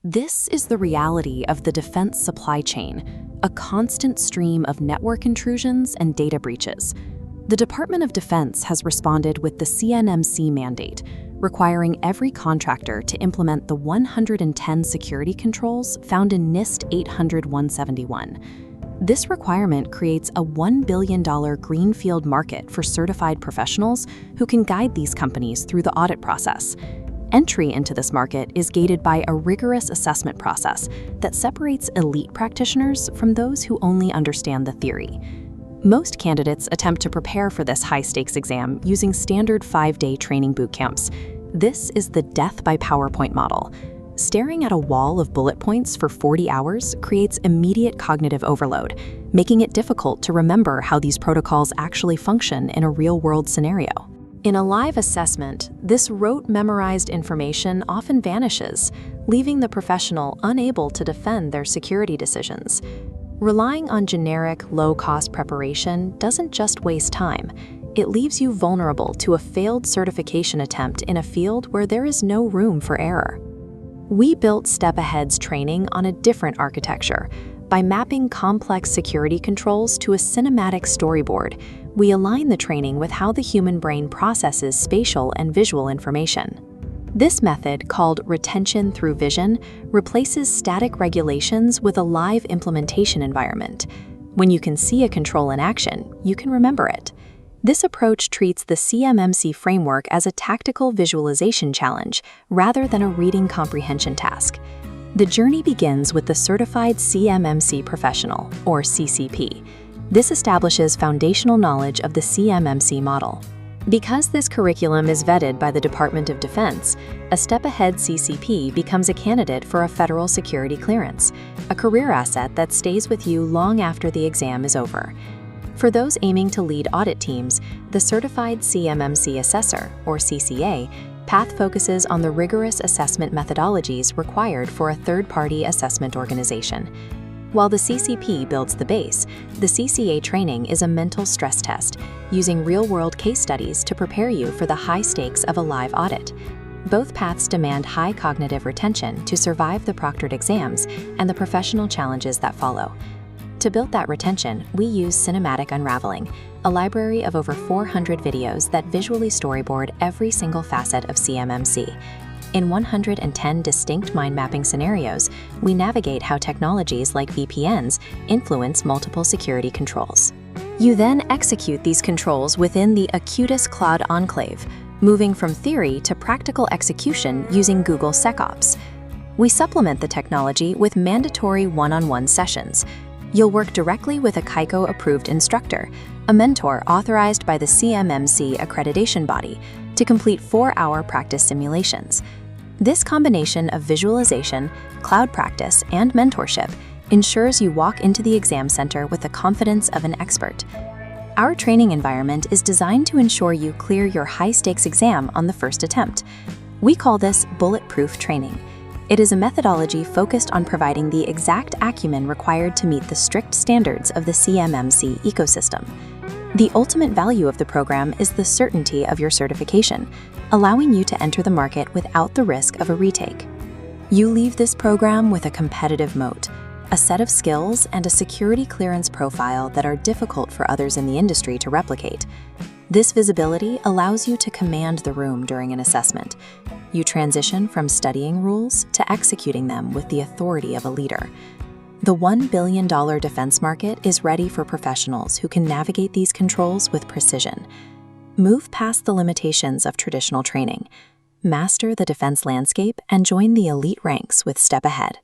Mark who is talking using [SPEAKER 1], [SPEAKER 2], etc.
[SPEAKER 1] This is the reality of the defense supply chain, a constant stream of network intrusions and data breaches. The Department of Defense has responded with the CMMC mandate, requiring every contractor to implement the 110 security controls found in NIST 800-171. This requirement creates a $1 billion greenfield market for certified professionals who can guide these companies through the audit process. Entry into this market is gated by a rigorous assessment process that separates elite practitioners from those who only understand the theory. Most candidates attempt to prepare for this high-stakes exam using standard 5-day training boot camps. This is the death by PowerPoint model. Staring at a wall of bullet points for 40 hours creates immediate cognitive overload, making it difficult to remember how these protocols actually function in a real-world scenario. In a live assessment, this rote memorized information often vanishes, leaving the professional unable to defend their security decisions. Relying on generic, low-cost preparation doesn't just waste time. It leaves you vulnerable to a failed certification attempt in a field where there is no room for error. We built Step Ahead's training on a different architecture. By mapping complex security controls to a cinematic storyboard, we align the training with how the human brain processes spatial and visual information. This method, called retention through vision, replaces static regulations with a live implementation environment. When you can see a control in action, you can remember it. This approach treats the CMMC framework as a tactical visualization challenge rather than a reading comprehension task. The journey begins with the Certified CMMC Professional, or CCP. This establishes foundational knowledge of the CMMC model. Because this curriculum is vetted by the Department of Defense, a Step Ahead CCP becomes a candidate for a federal security clearance, a career asset that stays with you long after the exam is over. For those aiming to lead audit teams, the Certified CMMC Assessor, or CCA, path focuses on the rigorous assessment methodologies required for a third-party assessment organization. While the CCP builds the base, the CCA training is a mental stress test, using real-world case studies to prepare you for the high stakes of a live audit. Both paths demand high cognitive retention to survive the proctored exams and the professional challenges that follow. To build that retention, we use Cinematic Unraveling, a library of over 400 videos that visually storyboard every single facet of CMMC. In 110 distinct mind mapping scenarios, we navigate how technologies like VPNs influence multiple security controls. You then execute these controls within the Acutus Cloud Enclave, moving from theory to practical execution using Google SecOps. We supplement the technology with mandatory one-on-one sessions. You'll work directly with a CAICO-approved instructor, a mentor authorized by the CMMC accreditation body, to complete 4-hour practice simulations. This combination of visualization, cloud practice, and mentorship ensures you walk into the exam center with the confidence of an expert. Our training environment is designed to ensure you clear your high-stakes exam on the first attempt. We call this bulletproof training. It is a methodology focused on providing the exact acumen required to meet the strict standards of the CMMC ecosystem. The ultimate value of the program is the certainty of your certification, allowing you to enter the market without the risk of a retake. You leave this program with a competitive moat, a set of skills and a security clearance profile that are difficult for others in the industry to replicate. This visibility allows you to command the room during an assessment. You transition from studying rules to executing them with the authority of a leader. The $1 billion defense market is ready for professionals who can navigate these controls with precision. Move past the limitations of traditional training. Master the defense landscape and join the elite ranks with Step Ahead.